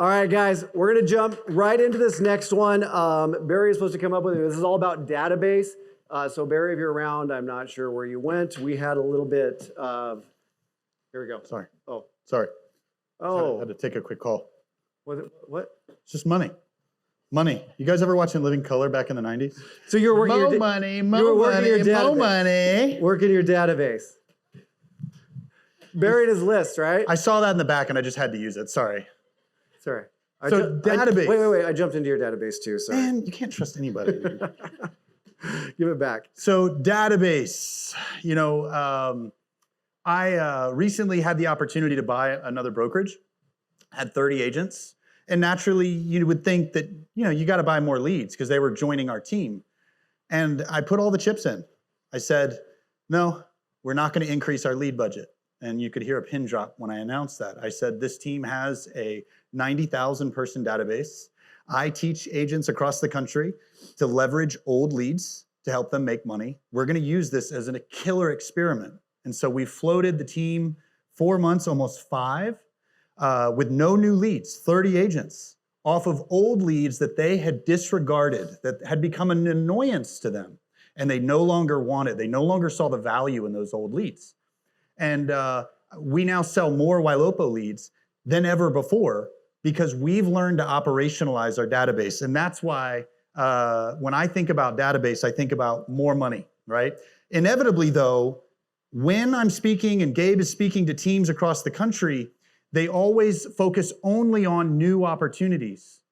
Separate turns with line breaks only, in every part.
All right, guys, we're going to jump right into this next one. Barry is supposed to come up with it. This is all about database. So Barry, if you're around, I'm not sure where you went. We had a little bit of, here we go.
Sorry.
Oh.
Sorry.
Oh.
I had to take a quick call.
What?
It's just money. Money. You guys ever watching Living Color back in the 90s?
So you're working
Mo money, mo money.
Working your database. Buried his list, right?
I saw that in the back and I just had to use it. Sorry.
Sorry.
Database.
Wait. I jumped into your database too. Sorry.
Man, you can't trust anybody.
Give it back.
So database. You know, I recently had the opportunity to buy another brokerage. Had 30 agents. And naturally, you would think that, you know, you got to buy more leads because they were joining our team. And I put all the chips in. I said, no, we're not going to increase our lead budget. And you could hear a pin drop when I announced that. I said, this team has a 90,000 person database. I teach agents across the country to leverage old leads to help them make money. We're going to use this as a killer experiment. And so we floated the team 4 months, almost 5, with no new leads, 30 agents, off of old leads that they had disregarded, that had become an annoyance to them, and they no longer wanted. They no longer saw the value in those old leads. And we now sell more Ylopo leads than ever before because we've learned to operationalize our database. And that's why when I think about database, I think about more money, right? Inevitably, though, when I'm speaking and Gabe is speaking to teams across the country, they always focus only on new opportunities.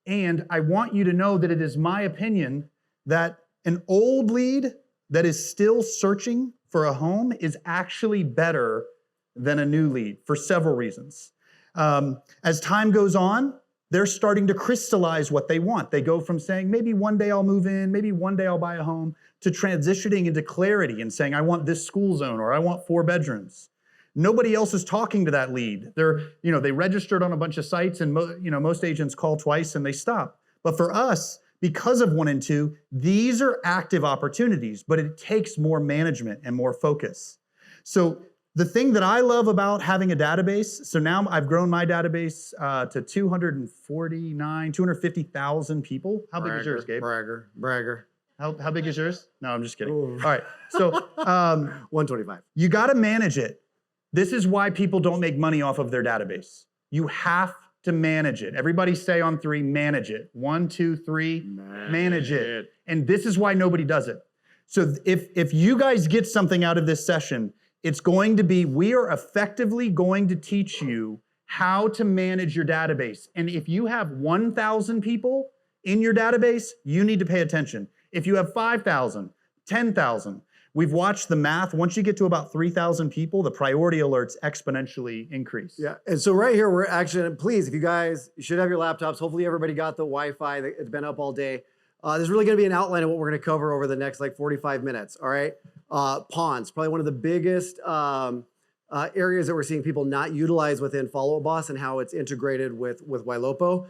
And I want you to know that it is my opinion that an old lead that is still searching for a home is actually better than a new lead for several reasons. As time goes on, they're starting to crystallize what they want. They go from saying, maybe one day I'll move in, maybe one day I'll buy a home, to transitioning into clarity and saying, I want this school zone or I want 4 bedrooms. Nobody else is talking to that lead. They registered on a bunch of sites and most agents call twice and they stop. But for us, because of 1 and 2, these are active opportunities, but it takes more management and more focus. So the thing that I love about having a database, so now I've grown my database to 250,000 people. How big is yours, Gabe?
Bragger.
How big is yours? No, I'm just kidding. Ooh. All right, so
125.
You got to manage it. This is why people don't make money off of their database. You have to manage it. Everybody say on 3, manage it. 1, 2, 3, manage it. And this is why nobody does it. So if you guys get something out of this session, it's going to be, we are effectively going to teach you how to manage your database. And if you have 1,000 people in your database, you need to pay attention. If you have 5,000, 10,000, we've watched the math. Once you get to about 3,000 people, the priority alerts exponentially increase.
Yeah, and so right here, we're actually, please, if you should have your laptops. Hopefully everybody got the Wi-Fi. It's been up all day. There's really gonna be an outline of what we're gonna cover over the next 45 minutes, all right? Ponds, probably one of the biggest areas that we're seeing people not utilize within Follow Up Boss and how it's integrated with Ylopo.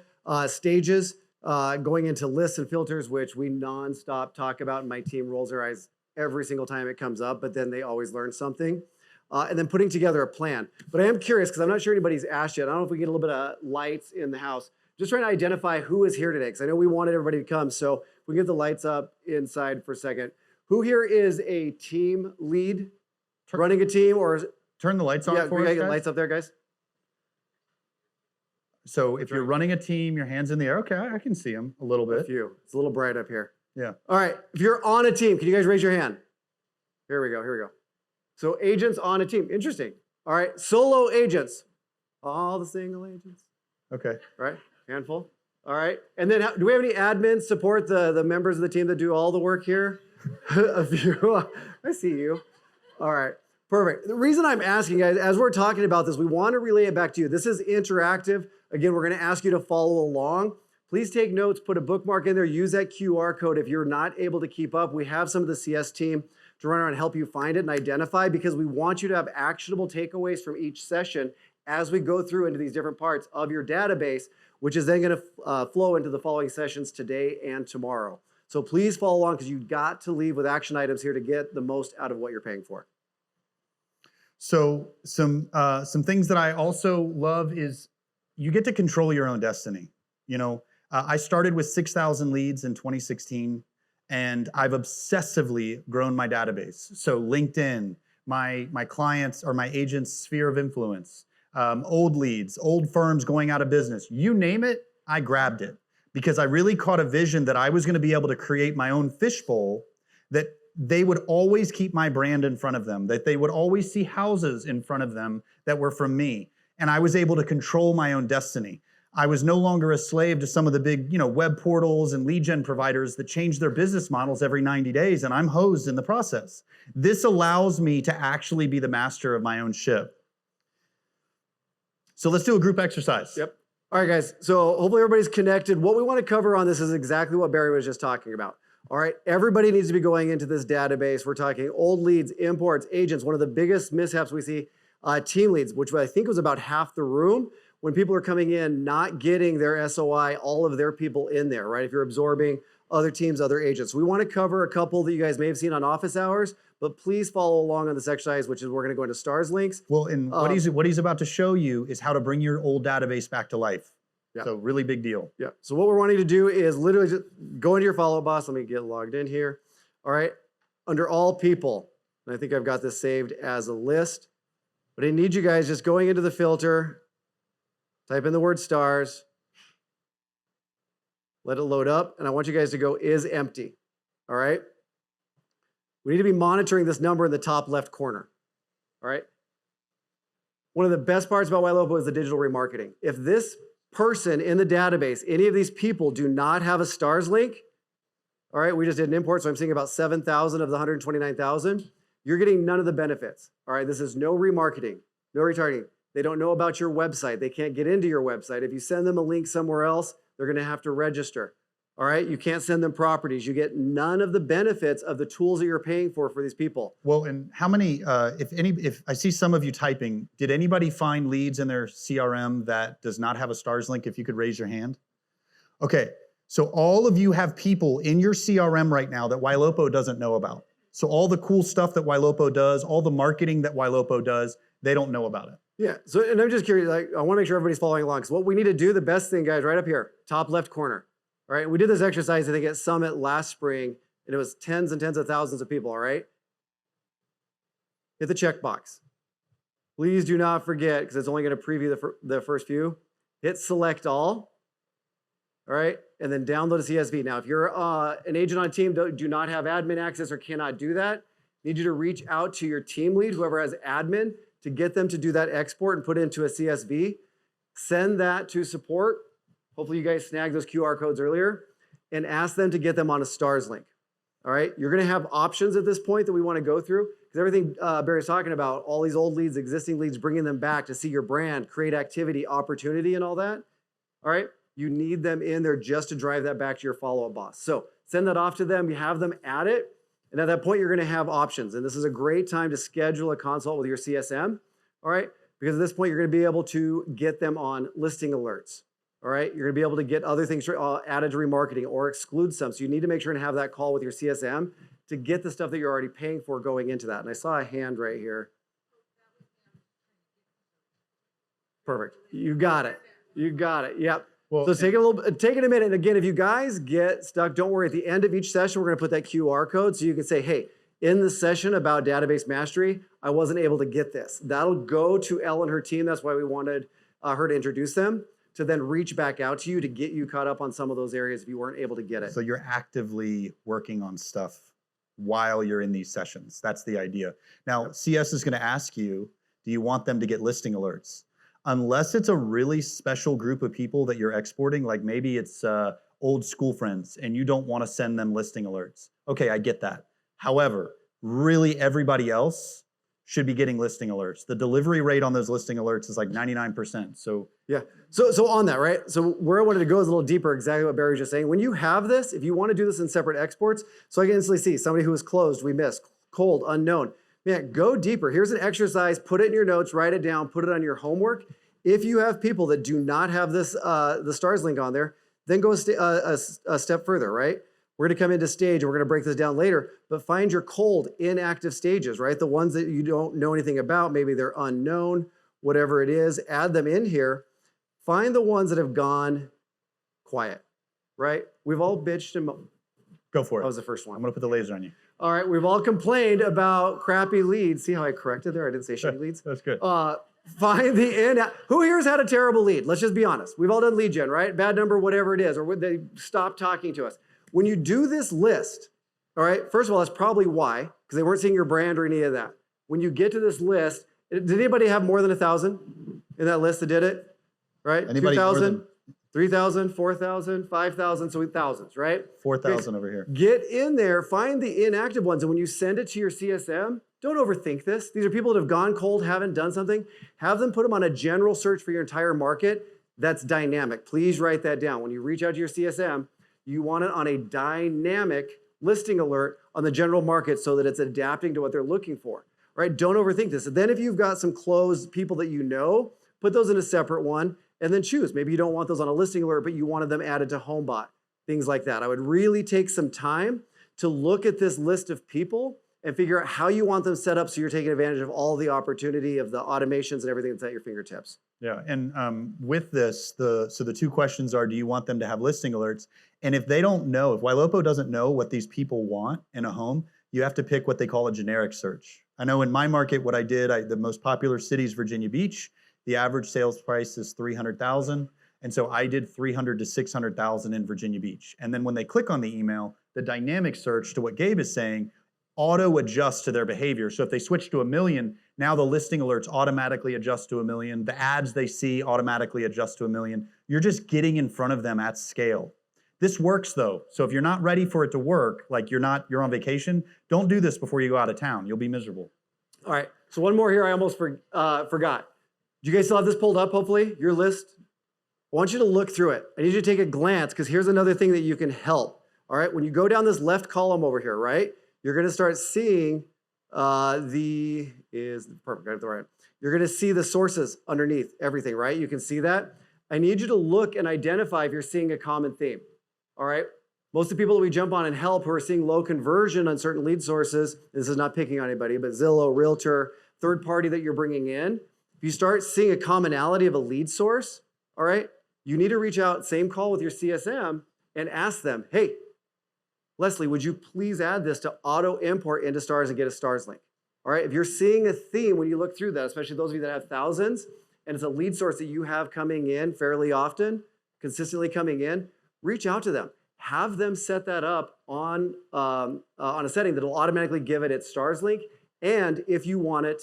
Stages, going into lists and filters, which we nonstop talk about, and my team rolls their eyes every single time it comes up, but then they always learn something. And then putting together a plan. But I am curious, because I'm not sure anybody's asked yet. I don't know if we get a little bit of lights in the house. Just trying to identify who is here today, because I know we wanted everybody to come. So if we get the lights up inside for a second. Who here is a team lead, running a team, or
turn the lights on for us,
we gotta get
guys.
lights up there, guys.
So if you're running a team, your hands in the air. Okay, I can see them a little bit.
A few. It's a little bright up here.
Yeah.
All right. If you're on a team, can you guys raise your hand? Here we go. So agents on a team. Interesting. All right. Solo agents. All the single agents.
Okay.
All right. Handful. All right. And then do we have any admins support the members of the team that do all the work here? A few. I see you. All right. Perfect. The reason I'm asking, guys, as we're talking about this, we want to relay it back to you. This is interactive. Again, we're going to ask you to follow along. Please take notes, put a bookmark in there, use that QR code. If you're not able to keep up, we have some of the CS team to run around and help you find it and identify, because we want you to have actionable takeaways from each session as we go through into these different parts of your database, which is then going to flow into the following sessions today and tomorrow. So please follow along, because you've got to leave with action items here to get the most out of what you're paying for.
So some things that I also love is, you get to control your own destiny. You know, I started with 6,000 leads in 2016, and I've obsessively grown my database. So LinkedIn, my clients or my agents' sphere of influence, old leads, old firms going out of business, you name it, I grabbed it because I really caught a vision that I was going to be able to create my own fishbowl, that they would always keep my brand in front of them, that they would always see houses in front of them that were from me. And I was able to control my own destiny. I was no longer a slave to some of the big, web portals and lead gen providers that change their business models every 90 days, and I'm hosed in the process. This allows me to actually be the master of my own ship. So let's do a group exercise.
Yep. All right, guys. So hopefully everybody's connected. What we want to cover on this is exactly what Barry was just talking about. All right, everybody needs to be going into this database. We're talking old leads, imports, agents. One of the biggest mishaps we see, team leads, which I think was about half the room, when people are coming in, not getting their SOI, all of their people in there, right? If you're absorbing other teams, other agents. We want to cover a couple that you guys may have seen on office hours, but please follow along on this exercise, which is we're going to go into stars links.
Well, and what he's about to show you is how to bring your old database back to life. Yeah. So really big deal.
Yeah. So what we're wanting to do is literally just go into your follow-up boss. Let me get logged in here. All right. Under all people, and I think I've got this saved as a list, but I need you guys just going into the filter, type in the word stars, let it load up, and I want you guys to go is empty. All right. We need to be monitoring this number in the top left corner. All right. One of the best parts about Ylopo is the digital remarketing. If this person in the database, any of these people do not have a stars link, all right, we just did an import, so I'm seeing about 7,000 of the 129,000. You're getting none of the benefits. All right, this is no remarketing, no retargeting. They don't know about your website. They can't get into your website. If you send them a link somewhere else, they're going to have to register. All right, you can't send them properties. You get none of the benefits of the tools that you're paying for these people.
Well, and how many, if I see some of you typing, did anybody find leads in their CRM that does not have a stars link? If you could raise your hand. Okay, so all of you have people in your CRM right now that Ylopo doesn't know about. So all the cool stuff that Ylopo does, all the marketing that Ylopo does, they don't know about it.
Yeah, so, and I'm just curious, I want to make sure everybody's following along. So what we need to do, the best thing, guys, right up here, top left corner. All right, we did this exercise, I think, at Summit last spring, and it was tens and tens of thousands of people, all right? Hit the checkbox. Please do not forget, because it's only going to preview the first few. Hit select all, right? And then download a CSV. Now, if you're an agent on a team, do not have admin access or cannot do that, I need you to reach out to your team lead, whoever has admin, to get them to do that export and put it into a CSV. Send that to support. Hopefully you guys snagged those QR codes earlier, and ask them to get them on a stars link. All right, you're going to have options at this point that we want to go through, because everything Barry's talking about, all these old leads, existing leads, bringing them back to see your brand, create activity, opportunity, and all that. All right, you need them in there just to drive that back to your follow-up boss. So send that off to them, you have them at it, and at that point you're going to have options. And this is a great time to schedule a consult with your CSM, all right, because at this point you're going to be able to get them on listing alerts. All right, you're going to be able to get other things added to remarketing or exclude some. So you need to make sure and have that call with your CSM to get the stuff that you're already paying for going into that. And I saw a hand right here. Perfect. You got it. You got it. Yep. Well, so take it a minute. And again, if you guys get stuck, don't worry. At the end of each session, we're going to put that QR code so you can say, hey, in the session about database mastery, I wasn't able to get this. That'll go to Elle and her team. That's why we wanted her to introduce them, to then reach back out to you to get you caught up on some of those areas if you weren't able to get it.
So you're actively working on stuff while you're in these sessions. That's the idea. Now, CS is going to ask you, do you want them to get listing alerts? Unless it's a really special group of people that you're exporting, like maybe it's old school friends and you don't want to send them listing alerts. Okay, I get that. However, really everybody else should be getting listing alerts. The delivery rate on those listing alerts is like 99%. So
yeah. So on that, right? So where I wanted to go is a little deeper, exactly what Barry was just saying. When you have this, if you want to do this in separate exports, so I can instantly see somebody who was closed, we missed, cold, unknown. Man, go deeper. Here's an exercise, put it in your notes, write it down, put it on your homework. If you have people that do not have this, the stars link on there, then go a step further, right? We're going to come into stage, and we're going to break this down later, but find your cold, inactive stages, right? The ones that you don't know anything about, maybe they're unknown, whatever it is, add them in here. find the ones that have gone quiet, right? We've all bitched and
Go for it.
that was the first
I'm
one.
gonna put the laser on you.
All right, we've all complained about crappy leads. See how I corrected there? I didn't say shitty leads.
That's good.
Find the in. Who here has had a terrible lead? Let's just be honest. We've all done lead gen, right? Bad number, whatever it is, or would they stop talking to us? When you do this list, all right, first of all, that's probably why, because they weren't seeing your brand or any of that. When you get to this list, did anybody have more than 1,000 in that list that did it? Right?
Anybody more
2,000,
than-
3,000, 4,000, 5,000, so thousands, right?
4,000 over here.
Get in there, find the inactive ones, and when you send it to your CSM, don't overthink this. These are people that have gone cold, haven't done something. Have them put them on a general search for your entire market that's dynamic. Please write that down. When you reach out to your CSM, you want it on a dynamic listing alert on the general market so that it's adapting to what they're looking for, right? Don't overthink this. And then if you've got some closed people that you know, put those in a separate one and then choose. Maybe you don't want those on a listing alert, but you wanted them added to HomeBot, things like that. I would really take some time to look at this list of people and figure out how you want them set up so you're taking advantage of all the opportunity of the automations and everything that's at your fingertips.
Yeah, and with this, so the two questions are, do you want them to have listing alerts? And if they don't know, if Ylopo doesn't know what these people want in a home, you have to pick what they call a generic search. I know in my market, what I did, the most popular city is Virginia Beach. The average sales price is $300,000. And so I did 300 to 600,000 in Virginia Beach. And then when they click on the email, the dynamic search, to what Gabe is saying, auto adjust to their behavior. So if they switch to 1 million, now the listing alerts automatically adjust to 1 million. The ads they see automatically adjust to 1 million. You're just getting in front of them at scale. This works though. So if you're not ready for it to work, like you're on vacation, don't do this before you go out of town. You'll be miserable.
All right, so one more here I almost forgot. Do you guys still have this pulled up, hopefully, your list? I want you to look through it. I need you to take a glance because here's another thing that you can help. All right, when you go down this left column over here, right, you're going to start seeing you're going to see the sources underneath everything, right? You can see that. I need you to look and identify if you're seeing a common theme. All right, most of the people that we jump on and help who are seeing low conversion on certain lead sources, this is not picking on anybody, but Zillow, Realtor, third party that you're bringing in, if you start seeing a commonality of a lead source, all right, you need to reach out, same call with your CSM, and ask them, hey, Leslie, would you please add this to auto import into stars and get a stars link? All right, if you're seeing a theme when you look through that, especially those of you that have thousands, and it's a lead source that you have coming in fairly often, consistently coming in, reach out to them. Have them set that up on a setting that will automatically give it its stars link, and if you want it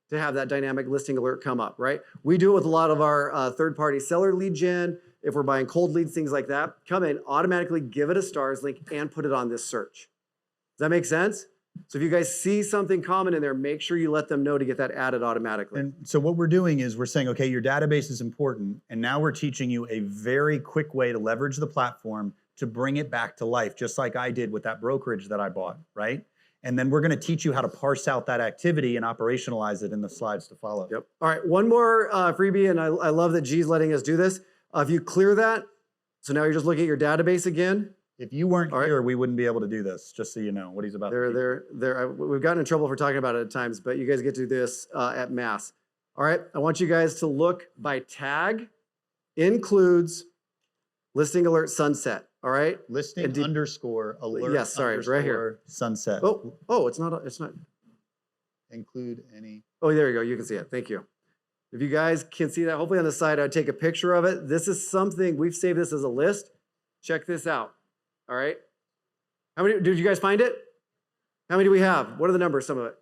to have that dynamic listing alert come up, right? We do it with a lot of our third-party seller lead gen. If we're buying cold leads, things like that, come in, automatically give it a stars link and put it on this search. Does that make sense? So if you guys see something common in there, make sure you let them know to get that added automatically.
And so what we're doing is we're saying, okay, your database is important, and now we're teaching you a very quick way to leverage the platform to bring it back to life, just like I did with that brokerage that I bought, right? And then we're going to teach you how to parse out that activity and operationalize it in the slides to follow.
Yep. All right, one more freebie, and I love that G's letting us do this. If you clear that, so now you're just looking at your database again.
If you weren't here, we wouldn't be able to do this, just so you know what he's about to do.
We've gotten in trouble for talking about it at times, but you guys get to do this at mass. All right, I want you guys to look by tag, includes, listing alert sunset. All right?
Listing underscore alert.
Yes, sorry, right here.
Sunset.
Oh, it's not.
Include any.
Oh, there you go. You can see it. Thank you. If you guys can see that, hopefully on the side, I'd take a picture of it. This is something, we've saved this as a list. Check this out. All right? How many, did you guys find it? How many do we have? What are the numbers, some of it?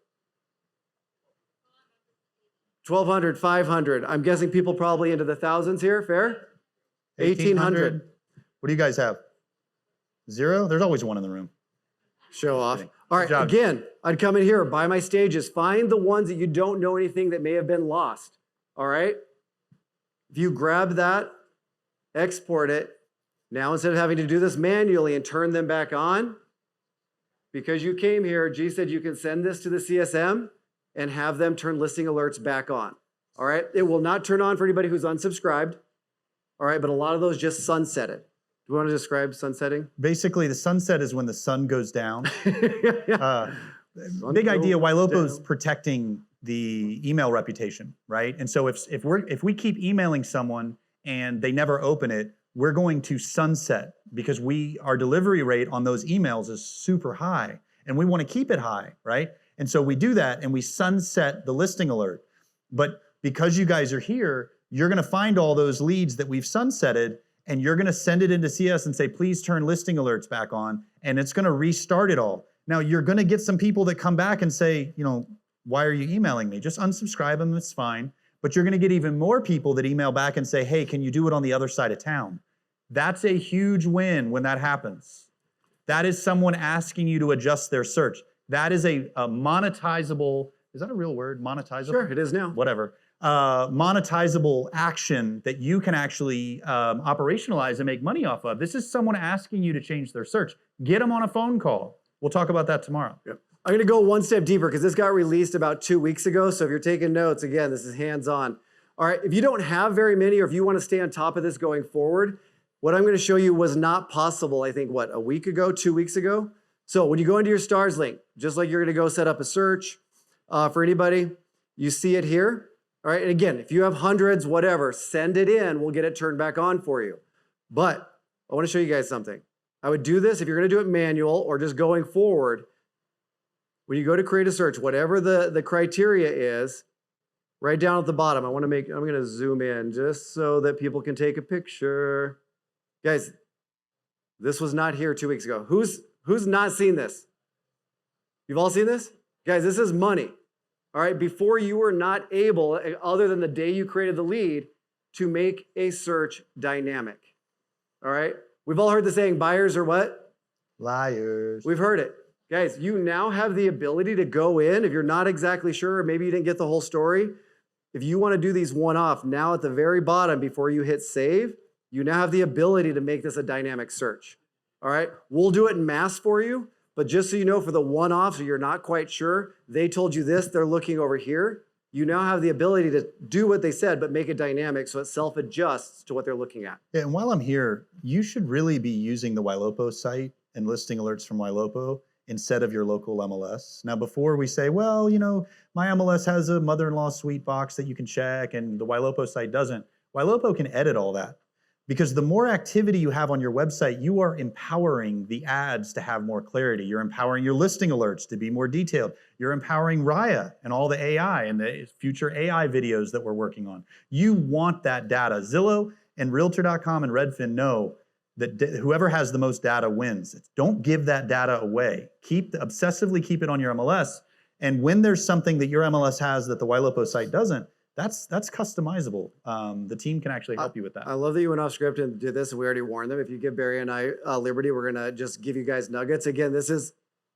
1,200, 500. I'm guessing people probably into the thousands here. Fair? 1,800.
What do you guys have? 0? There's always one in the room.
Show off. All right, again, I'd come in here, buy my stages, find the ones that you don't know anything that may have been lost. All right? If you grab that, export it, now instead of having to do this manually and turn them back on, because you came here, G said you can send this to the CSM and have them turn listing alerts back on. All right? It will not turn on for anybody who's unsubscribed. All right, but a lot of those just sunsetted. Do you want to describe sunsetting?
Basically, the sunset is when the sun goes down. Big idea, Ylopo's protecting the email reputation, right? And so if we keep emailing someone and they never open it, we're going to sunset because our delivery rate on those emails is super high and we want to keep it high, right? And so we do that and we sunset the listing alert. But because you guys are here, you're going to find all those leads that we've sunsetted and you're going to send it into CS and say, please turn listing alerts back on, and it's going to restart it all. Now, you're going to get some people that come back and say, why are you emailing me? Just unsubscribe them, it's fine. But you're going to get even more people that email back and say, hey, can you do it on the other side of town? That's a huge win when that happens. That is someone asking you to adjust their search. That is a monetizable, is that a real word, monetizable?
Sure, it is now.
Whatever. Monetizable action that you can actually operationalize and make money off of. This is someone asking you to change their search. Get them on a phone call. We'll talk about that tomorrow.
Yep. I'm going to go one step deeper because this got released about 2 weeks ago. So if you're taking notes, again, this is hands-on. All right, if you don't have very many or if you want to stay on top of this going forward, what I'm going to show you was not possible, I think, a week ago, 2 weeks ago? So when you go into your stars link, just like you're going to go set up a search for anybody, you see it here. All right, and again, if you have hundreds, whatever, send it in. We'll get it turned back on for you. But I want to show you guys something. I would do this if you're going to do it manual or just going forward. When you go to create a search, whatever the criteria is, right down at the bottom, I'm going to zoom in just so that people can take a picture. Guys, this was not here 2 weeks ago. Who's not seen this? You've all seen this? Guys, this is money. All right, before you were not able, other than the day you created the lead, to make a search dynamic. All right? We've all heard the saying, buyers are what?
Liars.
We've heard it. Guys, you now have the ability to go in, if you're not exactly sure, or maybe you didn't get the whole story, if you want to do these one-off, now at the very bottom, before you hit save, you now have the ability to make this a dynamic search. All right? We'll do it in mass for you. But just so you know, for the one-offs, or you're not quite sure, they told you this, they're looking over here. You now have the ability to do what they said, but make it dynamic so it self-adjusts to what they're looking at.
Yeah, and while I'm here, you should really be using the Ylopo site and listing alerts from Ylopo instead of your local MLS. Now, before we say, well, my MLS has a mother-in-law suite box that you can check and the Ylopo site doesn't, Ylopo can edit all that. Because the more activity you have on your website, you are empowering the ads to have more clarity. You're empowering your listing alerts to be more detailed. You're empowering Raya and all the AI and the future AI videos that we're working on. You want that data. Zillow and Realtor.com and Redfin know that whoever has the most data wins. Don't give that data away. Obsessively keep it on your MLS. And when there's something that your MLS has that the Ylopo site doesn't, that's customizable. The team can actually help you with that.
I love that you went off script and did this, and we already warned them. If you give Barry and I liberty, we're going to just give you guys nuggets. Again, this is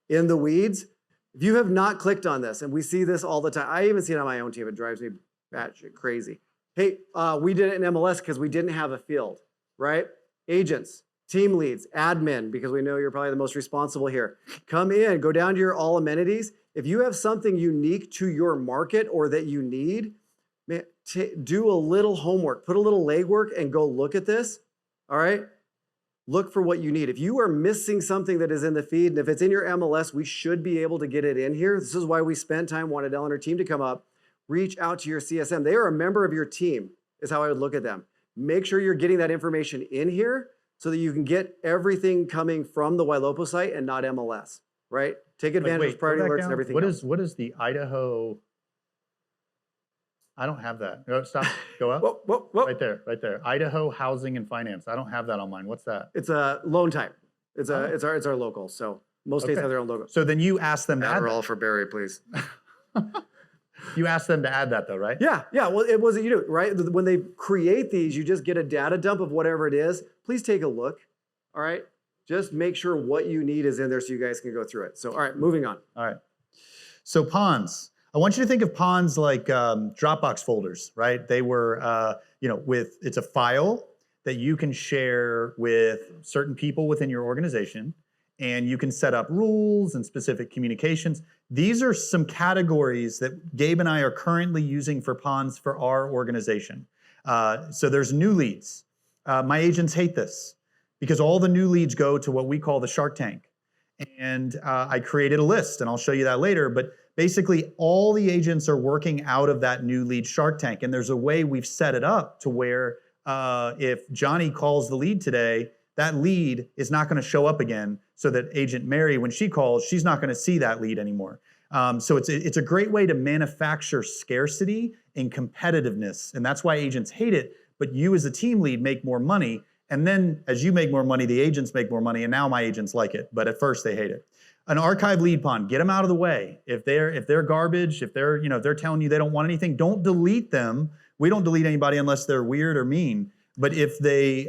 in the weeds. If you have not clicked on this, and we see this all the time, I even see it on my own team. It drives me batshit crazy. Hey, we did it in MLS because we didn't have a field, right? Agents, team leads, admin, because we know you're probably the most responsible here. Come in, go down to your all amenities. If you have something unique to your market or that you need, man, do a little homework, put a little legwork and go look at this, all right? Look for what you need. If you are missing something that is in the feed, and if it's in your MLS, we should be able to get it in here. This is why we spent time, wanted Ellen and her team to come up, reach out to your CSM. They are a member of your team, is how I would look at them. Make sure you're getting that information in here so that you can get everything coming from the Ylopo site and not MLS, right? Take advantage of priority alerts and everything else.
What is the Idaho? I don't have that. No, stop. Go up.
Whoa.
Right there. Idaho Housing and Finance. I don't have that on mine. What's that?
It's a loan type. It's our local. So most states have their own logo.
So then you ask them to add
Adderall for Barry, please.
You ask them to add that though, right?
Yeah. Well, it was right. When they create these, you just get a data dump of whatever it is. Please take a look. All right. Just make sure what you need is in there so you guys can go through it. So all right, moving on.
All right. So ponds. I want you to think of ponds like Dropbox folders, right? They were, it's a file that you can share with certain people within your organization, and you can set up rules and specific communications. These are some categories that Gabe and I are currently using for ponds for our organization. So there's new leads. My agents hate this because all the new leads go to what we call the Shark Tank. And I created a list, and I'll show you that later, but basically, all the agents are working out of that new lead Shark Tank, and there's a way we've set it up to where if Johnny calls the lead today, that lead is not going to show up again, so that Agent Mary, when she calls, she's not going to see that lead anymore. So it's a great way to manufacture scarcity and competitiveness, and that's why agents hate it. But you as a team lead make more money, and then as you make more money, the agents make more money, and now my agents like it. But at first they hate it. An archive lead pond, get them out of the way. If they're garbage, if they're telling you they don't want anything, don't delete them. We don't delete anybody unless they're weird or mean. But if they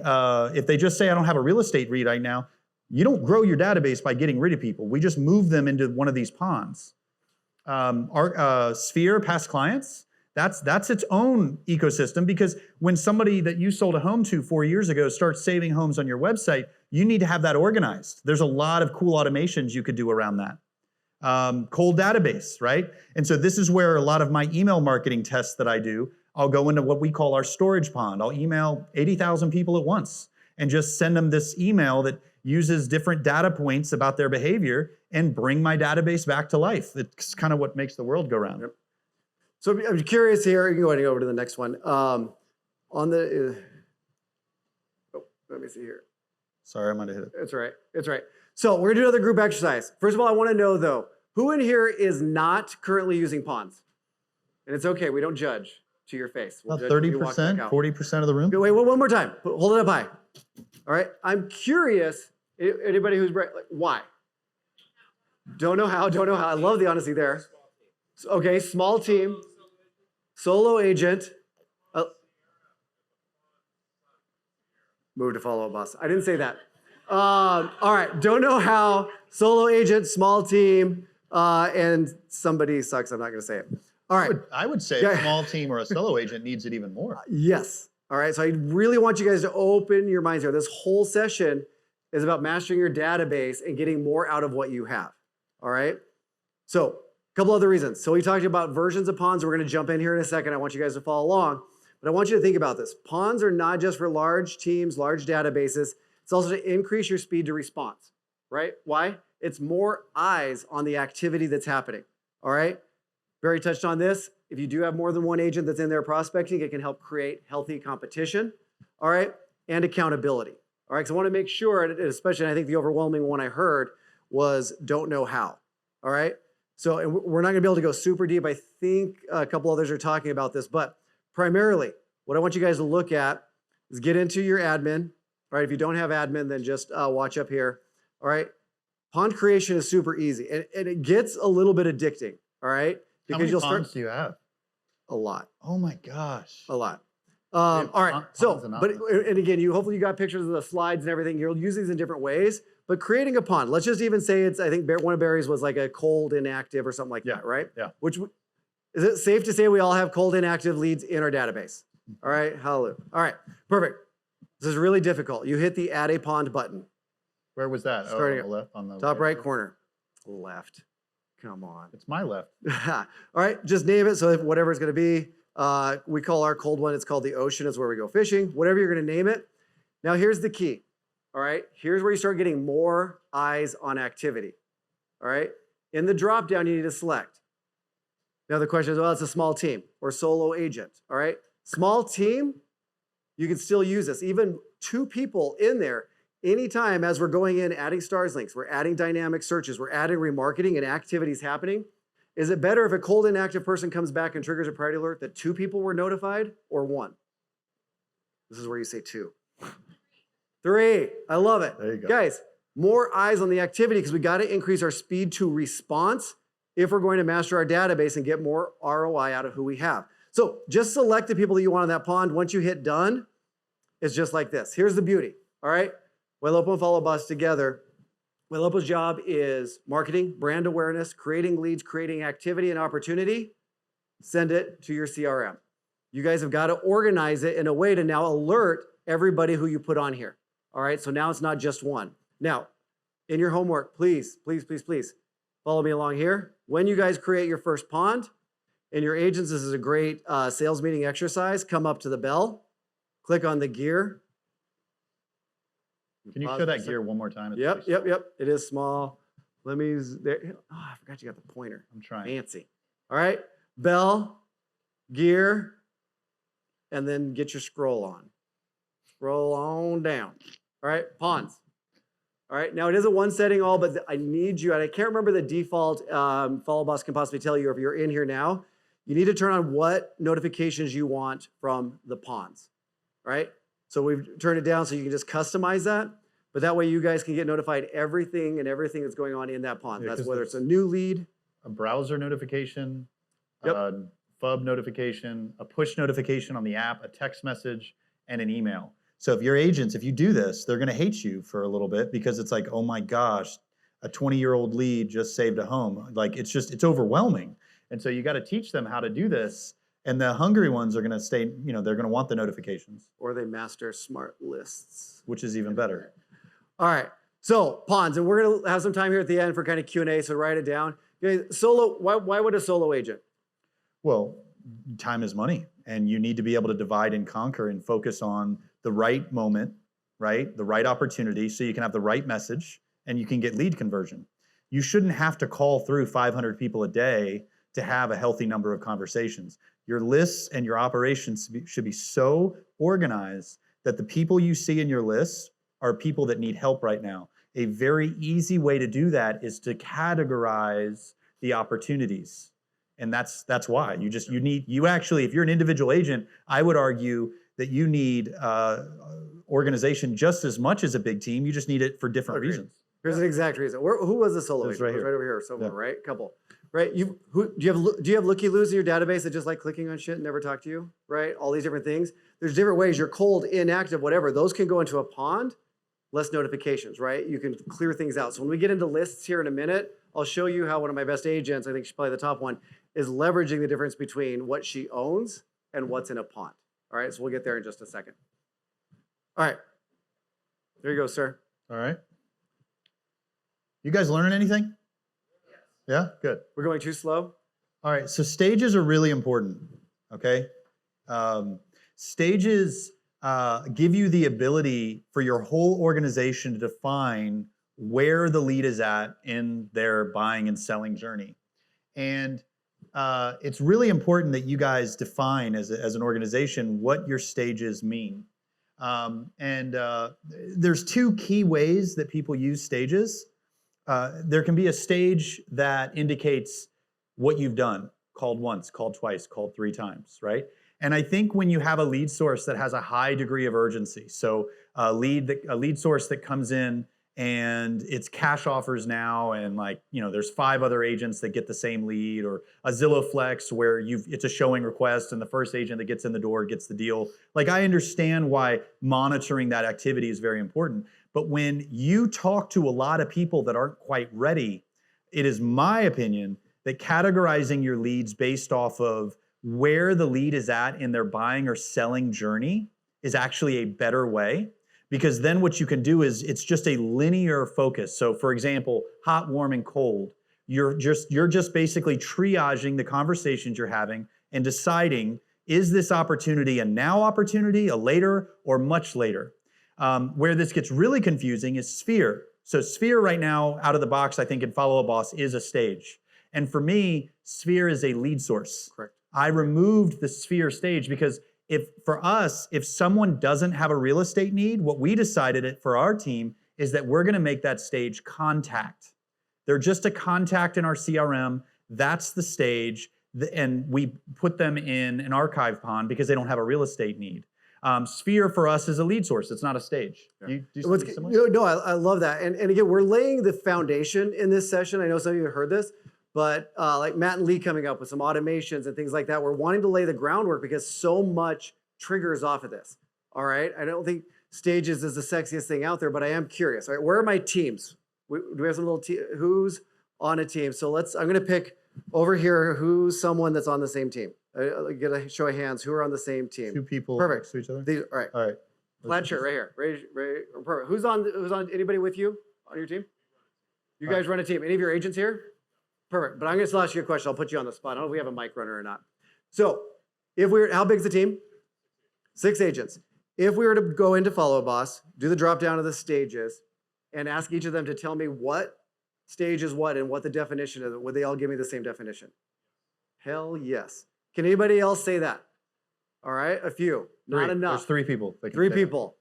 just say I don't have a real estate lead right now, you don't grow your database by getting rid of people. We just move them into one of these ponds. Our Sphere past clients, that's its own ecosystem, because when somebody that you sold a home to 4 years ago starts saving homes on your website, you need to have that organized. There's a lot of cool automations you could do around that. Cold database, right? And so this is where a lot of my email marketing tests that I do, I'll go into what we call our storage pond. I'll email 80,000 people at once and just send them this email that uses different data points about their behavior and bring my database back to life. It's kind of what makes the world go round.
Yep. So I'm curious here, you can go ahead and go over to the next one. On the, let me see here.
Sorry, I might have hit it.
It's right. It's right. So we're gonna do another group exercise. First of all, I want to know though, who in here is not currently using ponds? And it's okay, we don't judge to your face. We'll
About
judge when you walk back
30%,
out.
40% of the room.
Okay, wait, one more time. Hold it up high. All right. I'm curious. Anybody who's like, why? Don't know how. Don't know how. I love the honesty there. Okay, small team, solo agent. Move to follow up, boss. I didn't say that. All right. Don't know how. Solo agent, small team, and somebody sucks. I'm not going to say it. All right.
I would say a small team or a solo agent needs it even more.
Yes. All right. So I really want you guys to open your minds here. This whole session is about mastering your database and getting more out of what you have. All right. So a couple other reasons. So we talked about versions of ponds. We're going to jump in here in a second. I want you guys to follow along. But I want you to think about this. Ponds are not just for large teams, large databases. It's also to increase your speed to response, right? Why? It's more eyes on the activity that's happening, all right? Barry touched on this. If you do have more than one agent that's in there prospecting, it can help create healthy competition, all right? And accountability, all right? Because I want to make sure, and especially I think the overwhelming one I heard was don't know how, all right? So and we're not going to be able to go super deep. I think a couple others are talking about this, but primarily, what I want you guys to look at is get into your admin. All right, if you don't have admin, then just watch up here. All right, pond creation is super easy, and it gets a little bit addicting. All right,
How many ponds do you have?
A lot.
Oh my gosh.
A lot. All right. So,
ponds
and again, hopefully you got pictures of the slides and everything. You'll use these in different ways. But creating a pond, let's just even say it's. I think one of Barry's was like a cold inactive or something like that, right?
Yeah.
Which is it safe to say we all have cold inactive leads in our database? All right. Hallelujah. All right. Perfect. This is really difficult. You hit the add a pond button.
Where was that?
Starting
on the left, on the
top right corner. Left. Come on.
It's my left.
All right. Just name it. So whatever it's going to be. We call our cold one. It's called the ocean. It's where we go fishing. Whatever you're going to name it. Now here's the key. All right. Here's where you start getting more eyes on activity. All right. In the drop down, you need to select. Now the question is, well, it's a small team or solo agent. All right. Small team, you can still use this. Even 2 people in there, anytime as we're going in, adding stars links, we're adding dynamic searches, we're adding remarketing and activities happening. Is it better if a cold inactive person comes back and triggers a priority alert that 2 people were notified or 1? This is where you say 2. 3. I love it.
There you go.
Guys, more eyes on the activity because we got to increase our speed to response if we're going to master our database and get more ROI out of who we have. So just select the people that you want on that pond. Once you hit done, it's just like this. Here's the beauty, all right? Ylopo and Follow Boss together. Ylopo's job is marketing, brand awareness, creating leads, creating activity and opportunity. Send it to your CRM. You guys have got to organize it in a way to now alert everybody who you put on here, all right? So now it's not just one. Now, in your homework, please, please, please, please, follow me along here. When you guys create your first pond, in your agents, this is a great sales meeting exercise. Come up to the bell, click on the gear.
Can you show that gear one more time? It's
Yep.
pretty small.
It is small. Let me, there. Oh, I forgot you got the pointer.
I'm trying.
Fancy. All right, bell, gear, and then get your scroll on. Scroll on down. All right, pawns. All right, now it isn't one setting all, but I need you, and I can't remember the default. Follow Boss can possibly tell you if you're in here now. You need to turn on what notifications you want from the pawns. All right, so we've turned it down so you can just customize that. But that way you guys can get notified everything that's going on in that pond.
Yeah,
That's
'cause
whether it's a new lead.
A browser notification,
Yep.
a FUB notification, a push notification on the app, a text message, and an email. So if your agents, if you do this, they're going to hate you for a little bit because it's like, oh my gosh, a 20-year-old lead just saved a home. Like it's overwhelming. And so you got to teach them how to do this. And the hungry ones are going to stay, they're going to want the notifications.
Or they master smart lists.
Which is even better.
All right, so pawns, and we're gonna have some time here at the end for kind of Q&A, so write it down. Okay, solo, why would a solo agent?
Well, time is money, and you need to be able to divide and conquer and focus on the right moment, right? The right opportunity, so you can have the right message and you can get lead conversion. You shouldn't have to call through 500 people a day to have a healthy number of conversations. Your lists and your operations should be so organized that the people you see in your lists are people that need help right now. A very easy way to do that is to categorize the opportunities. And that's why you actually, if you're an individual agent, I would argue that you need organization just as much as a big team. You just need it for different reasons.
Here's an exact reason. Who was the solo agent?
Right here.
Right over here somewhere, right? Couple. Right? Do you have looky-loos in your database that just like clicking on shit and never talk to you? Right? All these different things. There's different ways. You're cold, inactive, whatever. Those can go into a pond. Less notifications, right? You can clear things out. So when we get into lists here in a minute, I'll show you how one of my best agents, I think she's probably the top one, is leveraging the difference between what she owns and what's in a pond. All right, so we'll get there in just a second. All right, there you go, sir.
All right. You guys learning anything? Yeah, good.
We're going too slow?
All right, so stages are really important, okay? Stages give you the ability for your whole organization to define where the lead is at in their buying and selling journey. And it's really important that you guys define as an organization what your stages mean. There's two key ways that people use stages. There can be a stage that indicates what you've done, called once, called twice, called 3 times, right? And I think when you have a lead source that has a high degree of urgency, so a lead source that comes in and it's cash offers now, and there's 5 other agents that get the same lead, or a Zillow Flex where it's a showing request and the first agent that gets in the door gets the deal. I understand why monitoring that activity is very important. But when you talk to a lot of people that aren't quite ready, it is my opinion that categorizing your leads based off of where the lead is at in their buying or selling journey is actually a better way, because then what you can do is it's just a linear focus. So for example, hot, warm, and cold, you're just basically triaging the conversations you're having and deciding, is this opportunity a now opportunity, a later, or much later? Where this gets really confusing is Sphere. So Sphere right now, out of the box, I think in Follow Up Boss is a stage. And for me, Sphere is a lead source.
Correct.
I removed the Sphere stage because if someone doesn't have a real estate need, what we decided for our team is that we're going to make that stage contact. They're just a contact in our CRM. That's the stage. And we put them in an archive pond because they don't have a real estate need. Sphere for us is a lead source. It's not a stage.
Yeah.
Do you see similar?
No, I love that. And again, we're laying the foundation in this session. I know some of you have heard this, but like Matt and Lee coming up with some automations and things like that, we're wanting to lay the groundwork because so much triggers off of this. All right. I don't think stages is the sexiest thing out there, but I am curious. All right, where are my teams? Do we have some little who's on a team? So I'm going to pick over here who's someone that's on the same team. Get a show of hands. Who are on the same team?
2 people
Perfect.
next to each other.
All right.
All right.
Plaid shirt right here. Perfect. Who's on? Anybody with you on your team? You guys run a team. Any of your agents here? Perfect. But I'm going to still ask you a question. I'll put you on the spot. I don't know if we have a mic runner or not. So, how big's the team? 6 agents. If we were to go into Follow Boss, do the drop down of the stages, and ask each of them to tell me what stage is what and what the definition is, would they all give me the same definition? Hell yes. Can anybody else say that? All right, a few. Not enough.
There's 3 people.
3 people.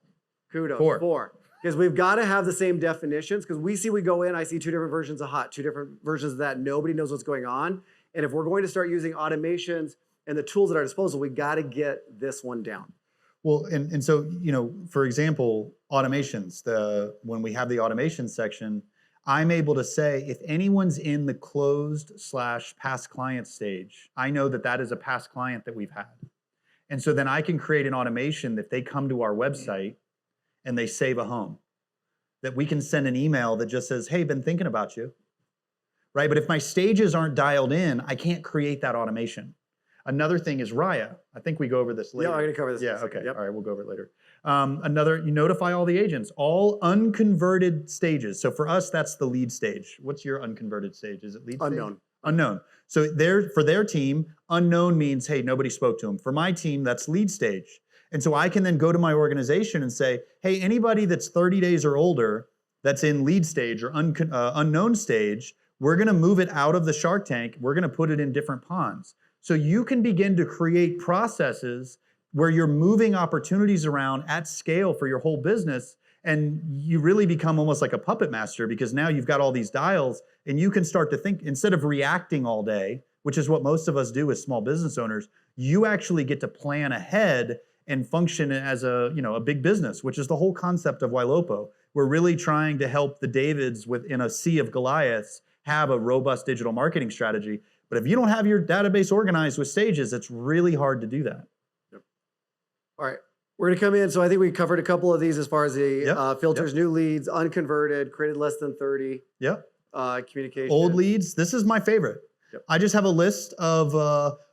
Kudos.
4.
4. Because we've got to have the same definitions, because we go in, I see 2 different versions of hot, 2 different versions of that. Nobody knows what's going on. And if we're going to start using automations and the tools at our disposal, we got to get this one down.
Well, and so, for example, automations, when we have the automation section, I'm able to say if anyone's in the closed/past client stage, I know that is a past client that we've had. And so then I can create an automation that they come to our website and they save a home, that we can send an email that just says, hey, been thinking about you, right? But if my stages aren't dialed in, I can't create that automation. Another thing is Raya. I think we go over this later.
Yeah, I'm going to cover this.
Yeah, okay.
Yep.
All right, we'll go over it later. You notify all the agents, all unconverted stages. So for us, that's the lead stage. What's your unconverted stage? Is it lead stage?
Unknown.
Unknown. So for their team, unknown means, hey, nobody spoke to them. For my team, that's lead stage. And so I can then go to my organization and say, hey, anybody that's 30 days or older that's in lead stage or unknown stage, we're going to move it out of the Shark Tank. We're going to put it in different ponds. So you can begin to create processes where you're moving opportunities around at scale for your whole business. And you really become almost like a puppet master, because now you've got all these dials and you can start to think, instead of reacting all day, which is what most of us do as small business owners, you actually get to plan ahead and function as a big business, which is the whole concept of Ylopo. We're really trying to help the Davids within a sea of Goliaths have a robust digital marketing strategy. But if you don't have your database organized with stages, it's really hard to do that.
Yep. All right. We're going to come in. So I think we covered a couple of these as far as the filters, new leads, unconverted, created less than 30.
Yep.
Communication.
Old leads. This is my favorite.
Yep.
I just have a list of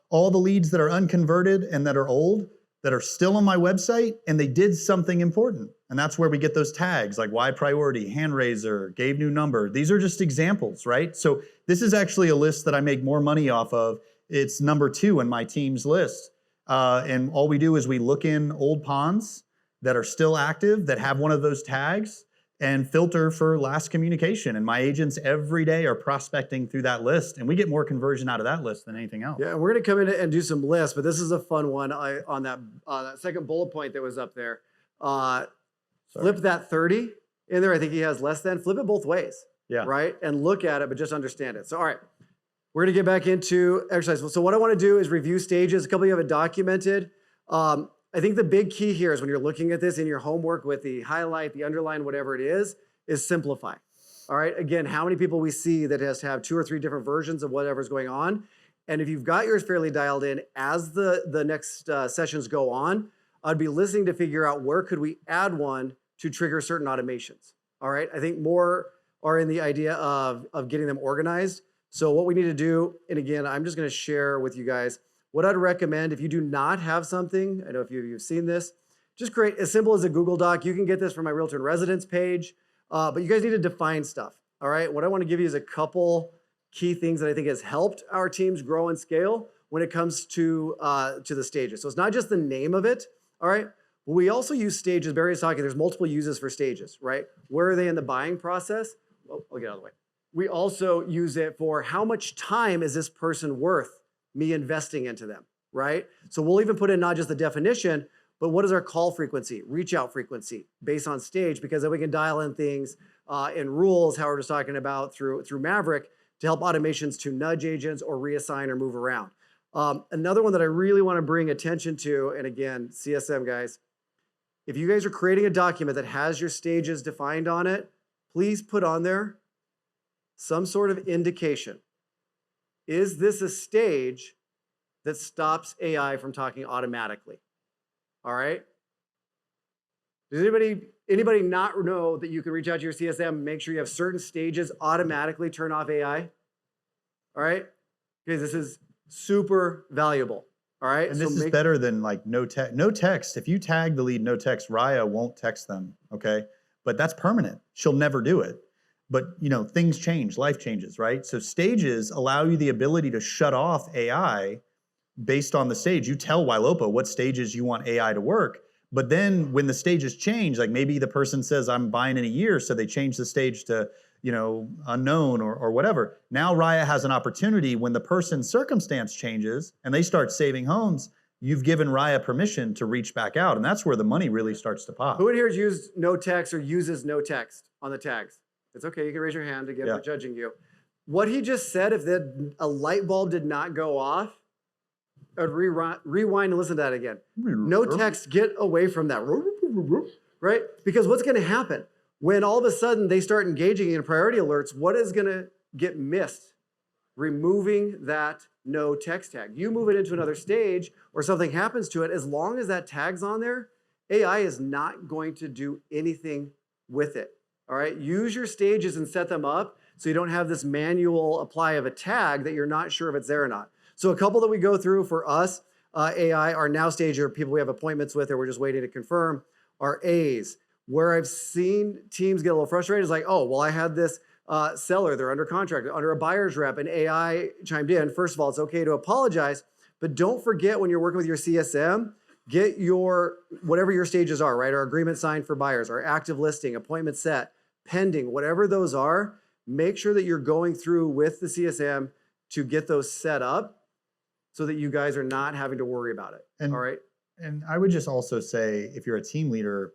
all the leads that are unconverted and that are old, that are still on my website, and they did something important. And that's where we get those tags like why priority, hand raiser, gave new number. These are just examples, right? So this is actually a list that I make more money off of. It's number 2 in my team's list. And all we do is we look in old ponds that are still active, that have one of those tags, and filter for last communication. And my agents every day are prospecting through that list, and we get more conversion out of that list than anything else.
Yeah, and we're going to come in and do some lists, but this is a fun one on that second bullet point that was up there. Flip that 30 in there. I think he has less than. Flip it both ways.
Yeah.
Right? And look at it, but just understand it. So, all right, we're going to get back into exercise. So what I want to do is review stages. A couple of you have it documented. I think the big key here is when you're looking at this in your homework with the highlight, the underline, whatever it is simplify. All right. Again, how many people we see that has to have 2 or 3 different versions of whatever's going on. And if you've got yours fairly dialed in, as the next sessions go on, I'd be listening to figure out where could we add one to trigger certain automations. All right. I think more are in the idea of getting them organized. So what we need to do, and again, I'm just going to share with you guys what I'd recommend if you do not have something. I know if you've seen this, just create as simple as a Google Doc. You can get this from my Realtor in Residence page, but you guys need to define stuff. All right. What I want to give you is a couple key things that I think has helped our teams grow and scale when it comes to the stages. So it's not just the name of it. All right. We also use stages. Barry's talking. There's multiple uses for stages, right? Where are they in the buying process? Well, I'll get out of the way. We also use it for how much time is this person worth me investing into them, right? So we'll even put in not just the definition, but what is our call frequency, reach out frequency based on stage, because then we can dial in things in rules, how we're just talking about through Maverick, to help automations to nudge agents or reassign or move around. Another one that I really want to bring attention to, and again, CSM guys, if you guys are creating a document that has your stages defined on it, please put on there some sort of indication. Is this a stage that stops AI from talking automatically? All right? Does anybody not know that you can reach out to your CSM and make sure you have certain stages automatically turn off AI? All right? Because this is super valuable. All right?
And this is better than like no text. If you tag the lead no text, Raya won't text them, okay? But that's permanent. She'll never do it. But things change, life changes, right? So stages allow you the ability to shut off AI based on the stage. You tell Ylopo what stages you want AI to work. But then when the stages change, like maybe the person says, I'm buying in a year, so they change the stage to, unknown or whatever. Now Raya has an opportunity when the person's circumstance changes and they start saving homes, you've given Raya permission to reach back out. And that's where the money really starts to pop.
Who in here has used no text or uses no text on the tags? It's okay. You can raise your hand again. We're judging you. What he just said, if a light bulb did not go off, I'd rewind and listen to that again. No text, get away from that, right? Because what's going to happen when all of a sudden they start engaging in priority alerts? What is going to get missed? Removing that no text tag. You move it into another stage or something happens to it, as long as that tag's on there, AI is not going to do anything with it. All right, use your stages and set them up so you don't have this manual apply of a tag that you're not sure if it's there or not. So a couple that we go through for us, AI, our now stage or people we have appointments with or we're just waiting to confirm, are A's. Where I've seen teams get a little frustrated is like, oh, well, I had this seller, they're under contract, under a buyer's rep, and AI chimed in. First of all, it's okay to apologize, but don't forget when you're working with your CSM, get your, whatever your stages are, right? Our agreement signed for buyers, our active listing, appointment set, pending, whatever those are, make sure that you're going through with the CSM to get those set up so that you guys are not having to worry about it. All right.
And I would just also say, if you're a team leader,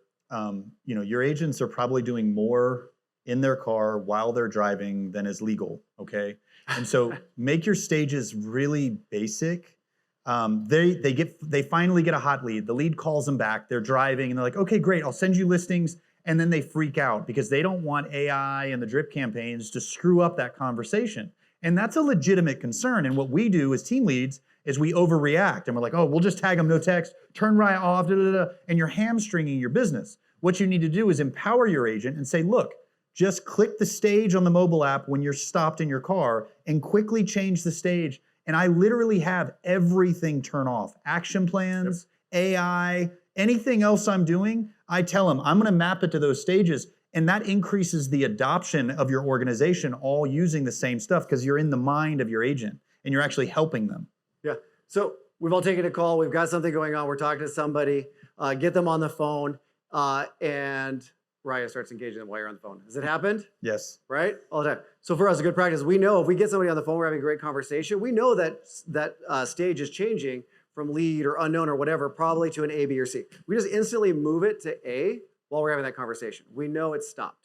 your agents are probably doing more in their car while they're driving than is legal. Okay. And so make your stages really basic. They finally get a hot lead. The lead calls them back. They're driving and they're like, okay, great. I'll send you listings. And then they freak out because they don't want AI and the drip campaigns to screw up that conversation. And that's a legitimate concern. And what we do as team leads is we overreact and we're like, oh, we'll just tag them, no text, turn Raya off, and you're hamstringing your business. What you need to do is empower your agent and say, look, just click the stage on the mobile app when you're stopped in your car and quickly change the stage. And I literally have everything turn off. Action plans, AI, anything else I'm doing, I tell them I'm going to map it to those stages. And that increases the adoption of your organization all using the same stuff because you're in the mind of your agent and you're actually helping them.
Yeah. So we've all taken a call. We've got something going on. We're talking to somebody. Get them on the phone. And Raya starts engaging them while you're on the phone. Has it happened?
Yes.
Right? All the time. So for us, a good practice, we know if we get somebody on the phone, we're having a great conversation. We know that that stage is changing from lead or unknown or whatever, probably to an A, B, or C. We just instantly move it to A while we're having that conversation. We know it's stopped.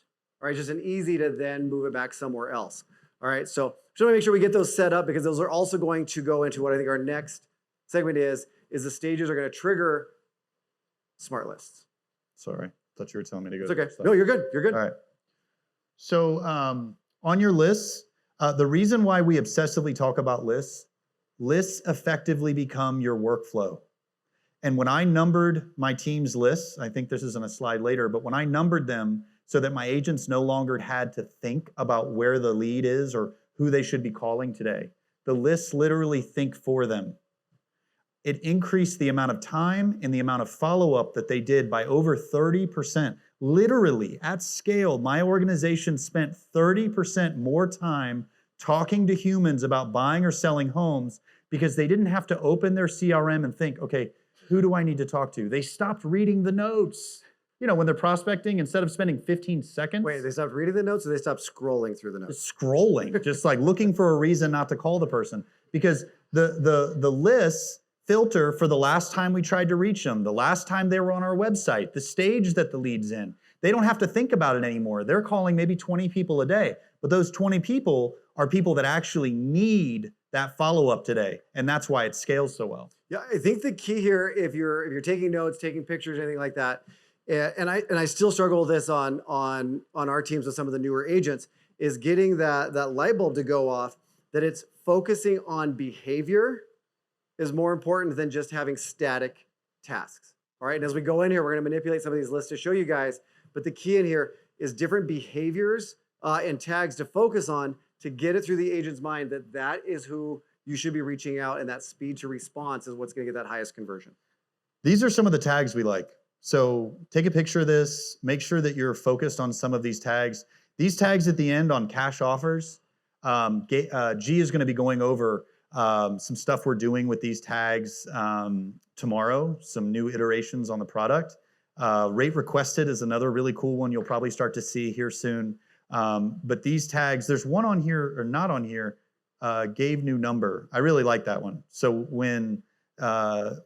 All right, just an easy to then move it back somewhere else. All right, so just want to make sure we get those set up because those are also going to go into what I think our next segment is the stages are going to trigger smart lists.
Sorry, thought you were telling me to go.
It's okay. No, you're good. You're good.
All right. So on your lists, the reason why we obsessively talk about lists effectively become your workflow. And when I numbered my team's lists, I think this is on a slide later, but when I numbered them so that my agents no longer had to think about where the lead is or who they should be calling today, the lists literally think for them. It increased the amount of time and the amount of follow-up that they did by over 30%. Literally, at scale, my organization spent 30% more time talking to humans about buying or selling homes because they didn't have to open their CRM and think, okay, who do I need to talk to? They stopped reading the notes. You know, when they're prospecting, instead of spending 15 seconds.
Wait, they stopped reading the notes or they stopped scrolling through the notes?
Scrolling, just like looking for a reason not to call the person. Because the lists filter for the last time we tried to reach them, the last time they were on our website, the stage that the lead's in. They don't have to think about it anymore. They're calling maybe 20 people a day, but those 20 people are people that actually need that follow-up today, and that's why it scales so well.
Yeah, I think the key here, if you're taking notes, taking pictures, anything like that, and I still struggle with this on our teams with some of the newer agents, is getting that light bulb to go off, that it's focusing on behavior is more important than just having static tasks. All right, and as we go in here, we're going to manipulate some of these lists to show you guys, but the key in here is different behaviors and tags to focus on to get it through the agent's mind that is who you should be reaching out, and that speed to response is what's going to get that highest conversion. These are some of the tags we like. So take a picture of this, make sure that you're focused on some of these tags. These tags at the end on cash offers, G is going to be going over some stuff we're doing with these tags tomorrow, some new iterations on the product. Rate requested is another really cool one you'll probably start to see here soon. But these tags, there's one on here or not on here, Gabe new number. I really like that one. So when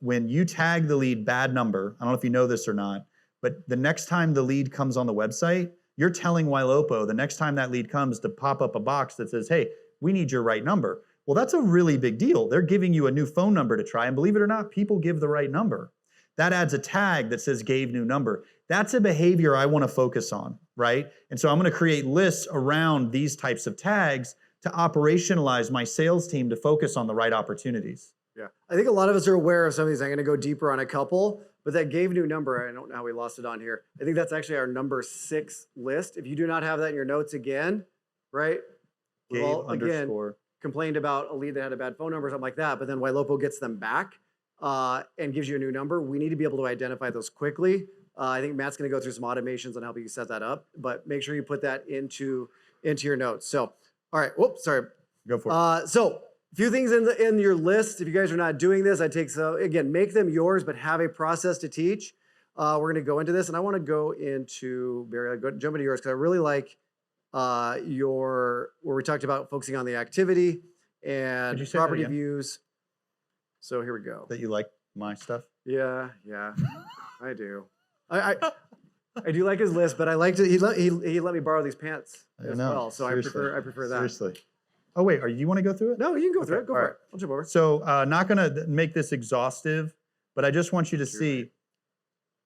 when you tag the lead bad number, I don't know if you know this or not, but the next time the lead comes on the website, you're telling Ylopo the next time that lead comes to pop up a box that says, hey, we need your right number. Well, that's a really big deal. They're giving you a new phone number to try, and believe it or not, people give the right number. That adds a tag that says Gabe new number. That's a behavior I want to focus on, right? And so I'm going to create lists around these types of tags to operationalize my sales team to focus on the right opportunities.
Yeah, I think a lot of us are aware of some of these. I'm going to go deeper on a couple, but that Gabe new number, I don't know how we lost it on here. I think that's actually our number 6 list. If you do not have that in your notes again, right? We've all, again, complained about a lead that had a bad phone number or something like that, but then Ylopo gets them back and gives you a new number. We need to be able to identify those quickly. I think Matt's going to go through some automations on helping you set that up, but make sure you put that into your notes. So, all right, whoops, sorry.
Go for it.
So, a few things in your list. If you guys are not doing this, again, make them yours, but have a process to teach. We're going to go into this, and I want to go into, Barry, jump into yours, because I really like where we talked about focusing on the activity and property views. So here we go.
That you like my stuff?
Yeah, I do. I do like his list, but I liked it. He let me borrow these pants as well, so seriously. I prefer that.
Seriously. Oh wait, you want to go through it?
No, you can go through it. Go for it. I'll jump over.
So not going to make this exhaustive, but I just want you to see,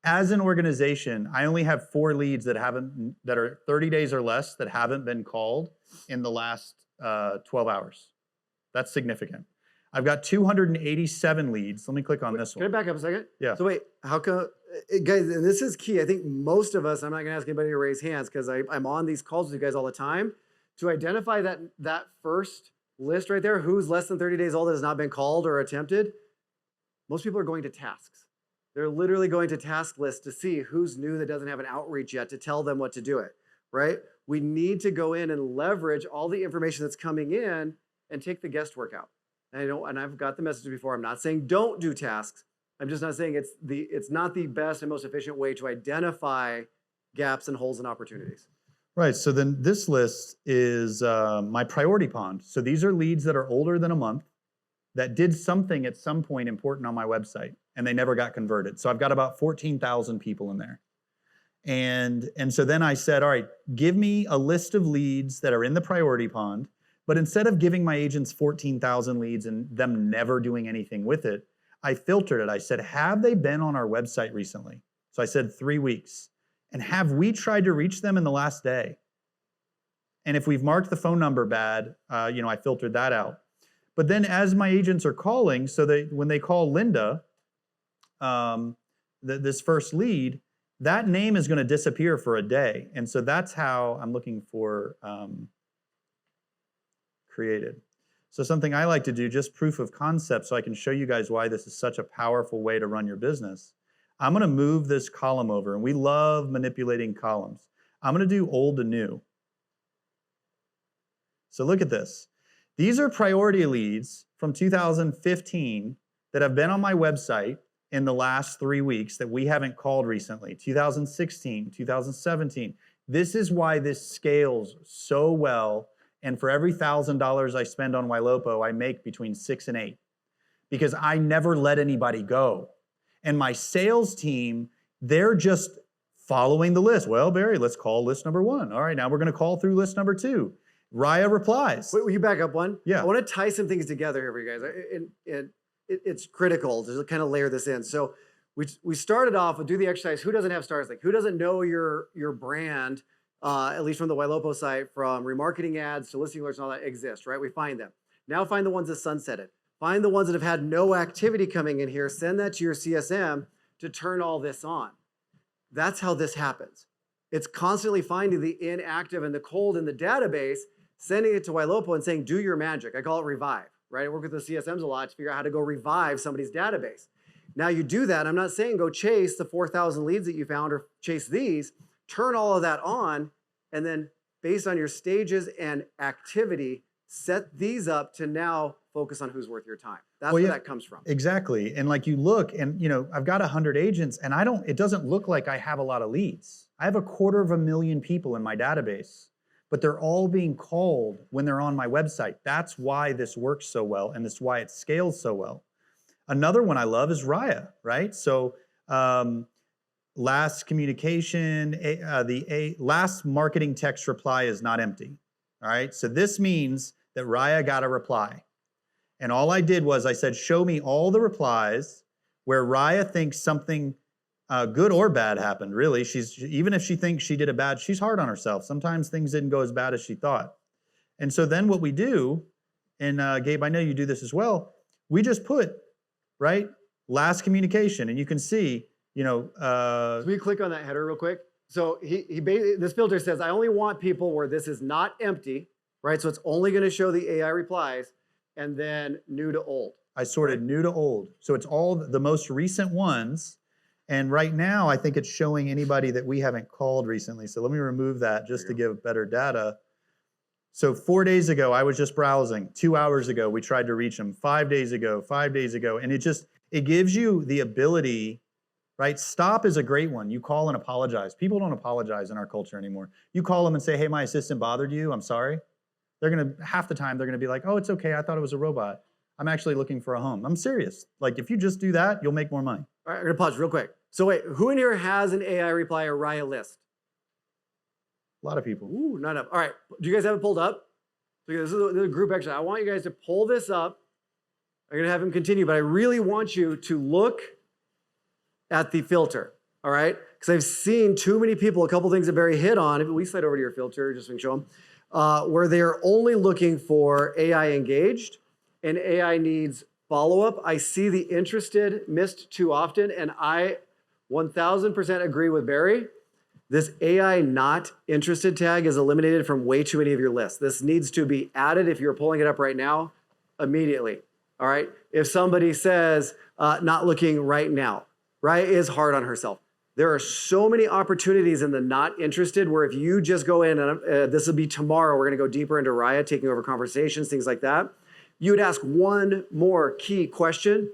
as an organization, I only have 4 leads that are 30 days or less that haven't been called in the last 12 hours. That's significant. I've got 287 leads. Let me click on this one.
Can I back up a second?
Yeah.
So wait, how come, guys, and this is key. I think most of us, I'm not going to ask anybody to raise hands because I'm on these calls with you guys all the time. To identify that first list right there, who's less than 30 days old that has not been called or attempted, most people are going to tasks. They're literally going to task lists to see who's new that doesn't have an outreach yet to tell them what to do it, right? We need to go in and leverage all the information that's coming in and take the guesswork out. And I've got the message before. I'm not saying don't do tasks. I'm just not saying it's not the best and most efficient way to identify gaps and holes and opportunities.
Right, so then this list is my priority pond. So these are leads that are older than a month that did something at some point important on my website and they never got converted. So I've got about 14,000 people in there. And so then I said, all right, give me a list of leads that are in the priority pond, but instead of giving my agents 14,000 leads and them never doing anything with it, I filtered it. I said, have they been on our website recently? So I said 3 weeks. And have we tried to reach them in the last day? And if we've marked the phone number bad, I filtered that out. But then as my agents are calling, so when they call Linda, this first lead, that name is going to disappear for a day. And so that's how I'm looking for created. So something I like to do, just proof of concept, so I can show you guys why this is such a powerful way to run your business. I'm going to move this column over, and we love manipulating columns. I'm going to do old to new. So look at this. These are priority leads from 2015 that have been on my website in the last 3 weeks that we haven't called recently, 2016, 2017. This is why this scales so well, and for every $1,000 I spend on Ylopo, I make between 6 and 8 because I never let anybody go. And my sales team, they're just following the list. Well, Barry, let's call list number 1. All right, now we're going to call through list number 2. Raya replies.
Wait, will you back up one?
Yeah.
I want to tie some things together here for you guys. It's critical to kind of layer this in. So we started off with do the exercise. Who doesn't have stars? Like who doesn't know your brand, at least from the Ylopo site, from remarketing ads to listing alerts and all that exist, right? We find them. Now find the ones that sunsetted. Find the ones that have had no activity coming in here. Send that to your CSM to turn all this on. That's how this happens. It's constantly finding the inactive and the cold in the database, sending it to Ylopo and saying, do your magic. I call it revive, right? I work with the CSMs a lot to figure out how to go revive somebody's database. Now you do that. I'm not saying go chase the 4,000 leads that you found or chase these. Turn all of that on, and then based on your stages and activity, set these up to now focus on who's worth your time. That's where that comes from.
Exactly. And like you look and I've got 100 agents and it doesn't look like I have a lot of leads. I have 250,000 people in my database, but they're all being called when they're on my website. That's why this works so well and that's why it scales so well. Another one I love is Raya, right? So last communication, the last marketing text reply is not empty. All right, so this means that Raya got a reply. And all I did was I said, show me all the replies where Raya thinks something good or bad happened, really. Even if she thinks she did a bad, she's hard on herself. Sometimes things didn't go as bad as she thought. And so then what we do, and Gabe, I know you do this as well, we just put, right, last communication, and you can see,
So we click on that header real quick. So this filter says, I only want people where this is not empty, right? So it's only going to show the AI replies, and then new to old.
I sorted new to old. So it's all the most recent ones. And right now, I think it's showing anybody that we haven't called recently. So let me remove that just to give better data. So 4 days ago, I was just browsing. 2 hours ago, we tried to reach them. 5 days ago. And it gives you the ability, right? Stop is a great one. You call and apologize. People don't apologize in our culture anymore. You call them and say, hey, my assistant bothered you. I'm sorry. Half the time, they're going to be like, oh, it's okay. I thought it was a robot. I'm actually looking for a home. I'm serious. Like, if you just do that, you'll make more money.
All right, I'm going to pause real quick. So wait, who in here has an AI reply or Raya list?
A lot of people.
Ooh, not up. All right, do you guys have it pulled up? So this is a group action. I want you guys to pull this up. I'm going to have him continue, but I really want you to look at the filter, all right? Because I've seen too many people, a couple things that Barry hit on, if we slide over to your filter, just so we can show them, where they're only looking for AI engaged and AI needs follow-up. I see the interested missed too often, and I 1000% agree with Barry. This AI not interested tag is eliminated from way too many of your lists. This needs to be added if you're pulling it up right now, immediately, all right? If somebody says, not looking right now, Raya is hard on herself. There are so many opportunities in the not interested where if you just go in, and this will be tomorrow, we're gonna go deeper into Raya, taking over conversations, things like that. You would ask one more key question,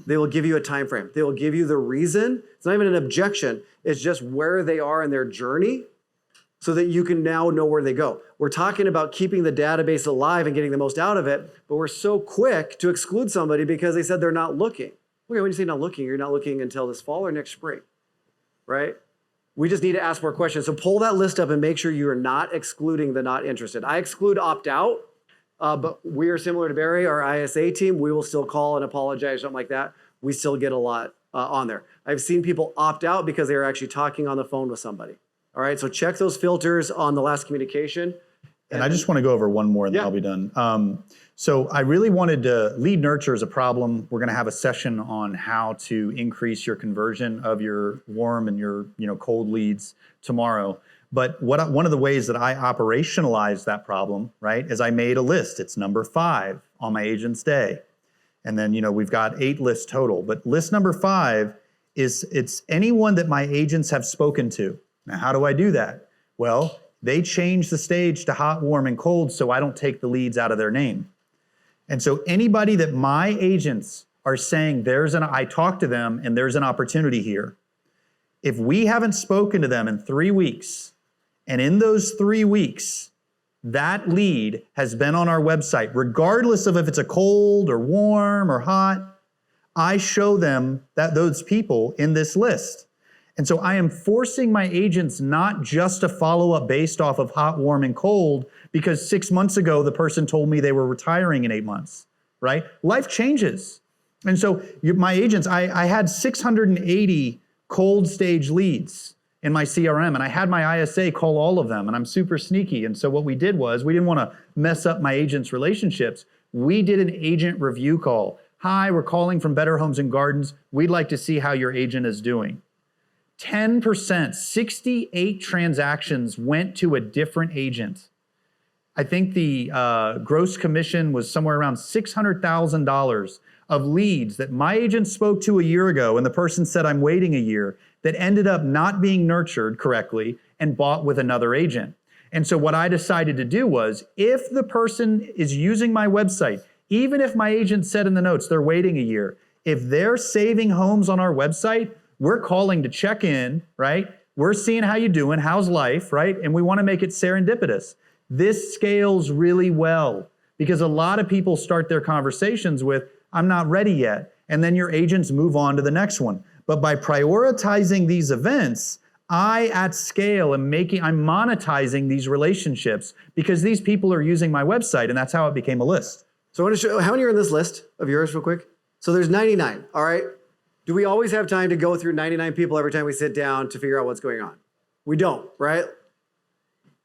they will give you a time frame. They will give you the reason. It's not even an objection. It's just where they are in their journey so that you can now know where they go. We're talking about keeping the database alive and getting the most out of it, but we're so quick to exclude somebody because they said they're not looking. Okay, when you say not looking, you're not looking until this fall or next spring, right? We just need to ask more questions. So pull that list up and make sure you are not excluding the not interested. I exclude opt out. But we are similar to Barry, our ISA team. We will still call and apologize, something like that. We still get a lot on there. I've seen people opt out because they are actually talking on the phone with somebody. All right, so check those filters on the last communication.
And I just want to go over one more and then I'll be done. So I really wanted to, lead nurture is a problem. We're going to have a session on how to increase your conversion of your warm and your cold leads tomorrow. But one of the ways that I operationalized that problem, right, is I made a list. It's number 5 on my agent's day. And then, we've got 8 lists total. But list number 5 it's anyone that my agents have spoken to. Now, how do I do that? Well, they change the stage to hot, warm, and cold so I don't take the leads out of their name. And so anybody that my agents are saying I talked to them and there's an opportunity here. If we haven't spoken to them in 3 weeks, and in those 3 weeks, that lead has been on our website, regardless of if it's a cold or warm or hot, I show them those people in this list. And so I am forcing my agents not just to follow up based off of hot, warm, and cold, because 6 months ago, the person told me they were retiring in 8 months, right? Life changes. And so my agents, I had 680 cold stage leads in my CRM, and I had my ISA call all of them, and I'm super sneaky. And so what we did was, we didn't want to mess up my agents' relationships. We did an agent review call. Hi, we're calling from Better Homes and Gardens. We'd like to see how your agent is doing. 10%, 68 transactions went to a different agent. I think the gross commission was somewhere around $600,000 of leads that my agent spoke to a year ago, and the person said, I'm waiting a year, that ended up not being nurtured correctly and bought with another agent. And so what I decided to do was, if the person is using my website, even if my agent said in the notes they're waiting a year, if they're saving homes on our website, we're calling to check in, right? We're seeing how you doing, how's life, right? And we want to make it serendipitous. This scales really well because a lot of people start their conversations with, I'm not ready yet. and then your agents move on to the next one. But by prioritizing these events, I at scale I'm monetizing these relationships because these people are using my website, and that's how it became a list.
So I want to show how many are in this list of yours real quick. So there's 99, all right? Do we always have time to go through 99 people every time we sit down to figure out what's going on? We don't, right?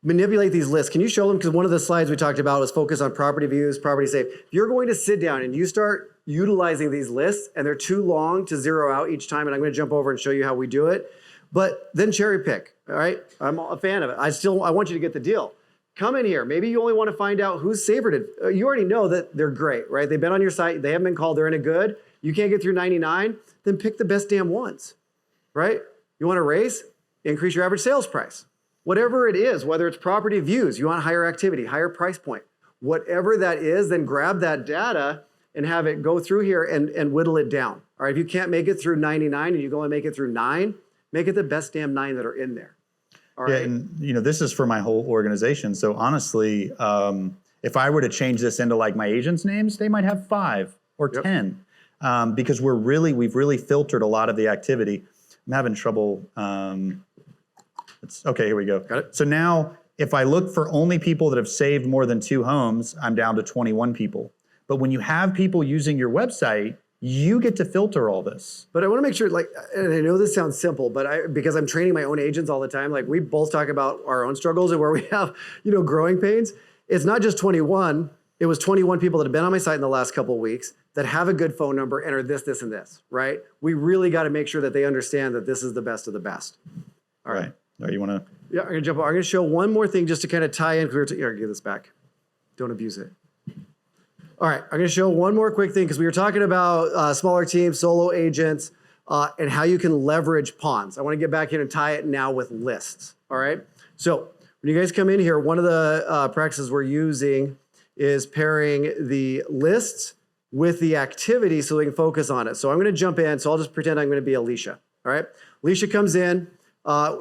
Manipulate these lists. Can you show them? Because one of the slides we talked about was focus on property views, property safe. If you're going to sit down and you start utilizing these lists and they're too long to zero out each time, and I'm going to jump over and show you how we do it, but then cherry pick, all right? I'm a fan of it. I want you to get the deal. Come in here. Maybe you only want to find out who's favorited. You already know that they're great, right? They've been on your site. They haven't been called. They're in a good. You can't get through 99. Then pick the best damn ones, right? You want to raise? Increase your average sales price. Whatever it is, whether it's property views, you want higher activity, higher price point, whatever that is, then grab that data and have it go through here and whittle it down. All right, if you can't make it through 99 and you can only make it through 9, make it the best damn 9 that are in there. All right.
Yeah, and this is for my whole organization. So honestly, if I were to change this into like my agents' names, they might have 5 or 10 because we've really filtered a lot of the activity. I'm having trouble. Okay, here we go.
Got it.
So now if I look for only people that have saved more than 2 homes, I'm down to 21 people. But when you have people using your website, you get to filter all this.
But I want to make sure, like, and I know this sounds simple, but because I'm training my own agents all the time, like we both talk about our own struggles and where we have, growing pains. It's not just 21. It was 21 people that have been on my site in the last couple of weeks that have a good phone number and are this, this, and this, right? We really got to make sure that they understand that this is the best of the best. All right.
All right, you want to?
Yeah, I'm going to show one more thing just to kind of tie in. Here, give this back. Don't abuse it. All right, I'm going to show one more quick thing because we were talking about smaller teams, solo agents, and how you can leverage pawns. I want to get back in and tie it now with lists. All right. So when you guys come in here, one of the practices we're using is pairing the lists with the activity so we can focus on it. So I'm going to jump in. So I'll just pretend I'm going to be Alicia. All right. Alicia comes in.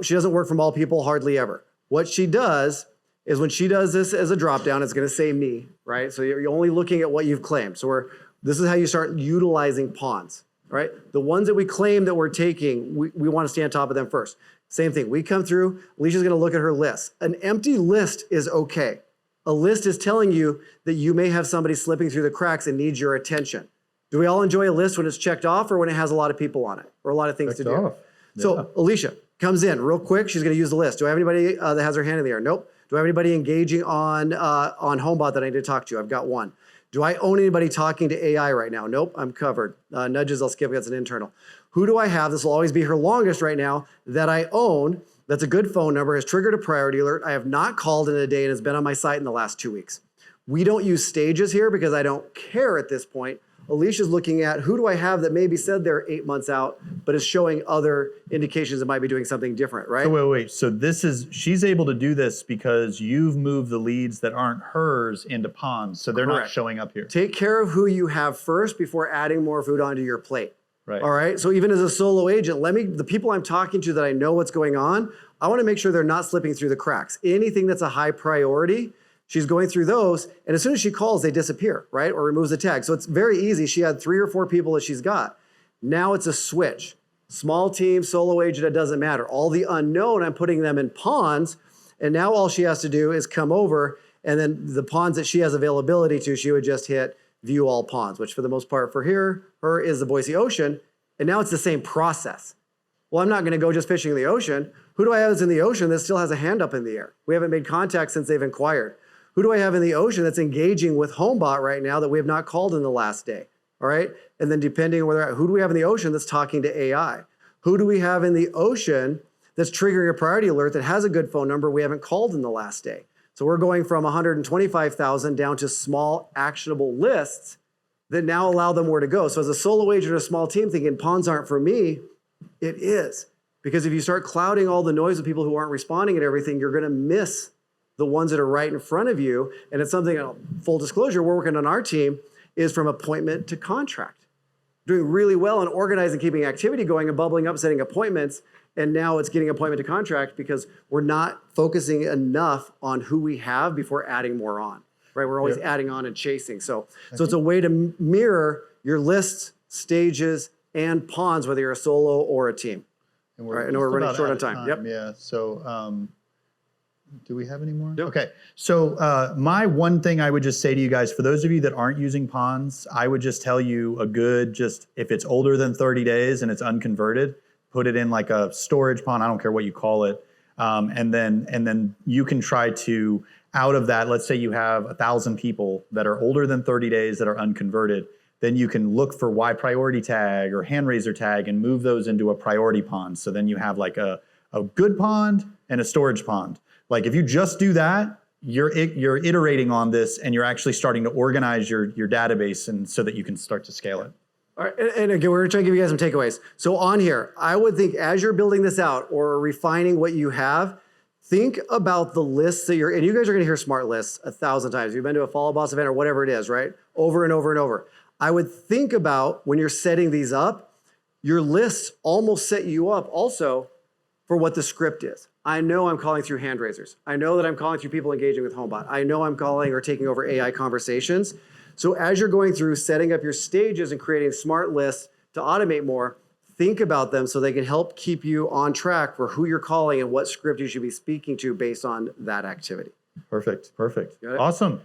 She doesn't work from all people hardly ever. What she does is when she does this as a drop down, it's going to say me, right? So you're only looking at what you've claimed. So this is how you start utilizing pawns, right? The ones that we claim that we're taking, we want to stay on top of them first. Same thing. We come through, Alicia's going to look at her list. An empty list is okay. A list is telling you that you may have somebody slipping through the cracks and needs your attention. Do we all enjoy a list when it's checked off or when it has a lot of people on it or a lot of things to do?
Off. Yeah.
So Alicia comes in real quick. She's going to use the list. Do I have anybody that has their hand in the air? Nope. Do I have anybody engaging on HomeBot that I need to talk to? I've got one. Do I own anybody talking to AI right now? Nope, I'm covered. Nudges, I'll skip. That's an internal. Who do I have? This will always be her longest right now that I own. That's a good phone number, has triggered a priority alert. I have not called in a day and has been on my site in the last 2 weeks. We don't use stages here because I don't care at this point. Alicia's looking at who do I have that maybe said they're 8 months out, but is showing other indications that might be doing something different, right?
So wait. So she's able to do this because you've moved the leads that aren't hers into ponds, so they're
Correct.
not showing up here.
Take care of who you have first before adding more food onto your plate.
Right.
All right. So even as a solo agent, the people I'm talking to that I know what's going on, I want to make sure they're not slipping through the cracks. Anything that's a high priority, she's going through those, and as soon as she calls, they disappear, right? Or removes the tag. So it's very easy. She had 3 or 4 people that she's got. Now it's a switch. Small team, solo agent, it doesn't matter. All the unknown, I'm putting them in pawns, and now all she has to do is come over, and then the pawns that she has availability to, she would just hit view all pawns, which for the most part for her is the Boise Ocean, and now it's the same process. Well, I'm not going to go just fishing in the ocean. Who do I have that's in the ocean that still has a hand up in the air? We haven't made contact since they've inquired. Who do I have in the ocean that's engaging with HomeBot right now that we have not called in the last day? All right. And then depending on who do we have in the ocean that's talking to AI? Who do we have in the ocean that's triggering a priority alert that has a good phone number we haven't called in the last day? So we're going from 125,000 down to small actionable lists that now allow them where to go. So as a solo agent or a small team thinking pawns aren't for me, it is. Because if you start clouding all the noise of people who aren't responding and everything, you're going to miss the ones that are right in front of you. And it's something, full disclosure, we're working on our team is from appointment to contract. Doing really well on organizing, keeping activity going and bubbling up, setting appointments. And now it's getting appointment to contract because we're not focusing enough on who we have before adding more on, right? We're always adding on and chasing. So it's a way to mirror your lists stages, and ponds, whether you're a solo or a team.
And
All right, I know
just
we're running
about
short
out
on
of
time. Yep.
Yeah. So, do we have any more?
Yep.
Okay. So, my one thing I would just say to you guys, for those of you that aren't using ponds, I would just tell you if it's older than 30 days and it's unconverted, put it in like a storage pond. I don't care what you call it. And then you can try to, out of that, let's say you have 1,000 people that are older than 30 days that are unconverted, then you can look for Y priority tag or hand raiser tag and move those into a priority pond. So then you have like a good pond and a storage pond. Like if you just do that, you're iterating on this and you're actually starting to organize your database and so that you can start to scale it.
All right, and again, we're trying to give you guys some takeaways. So on here, I would think as you're building this out or refining what you have, think about the lists that and you guys are gonna hear smart lists 1,000 times. You've been to a Follow Boss event or whatever it is, right? Over and over and over. I would think about when you're setting these up, your lists almost set you up also for what the script is. I know I'm calling through hand raisers. I know that I'm calling through people engaging with HomeBot. I know I'm calling or taking over AI conversations. So as you're going through setting up your stages and creating smart lists to automate more, think about them so they can help keep you on track for who you're calling and what script you should be speaking to based on that activity.
Perfect.
Got it?
Awesome.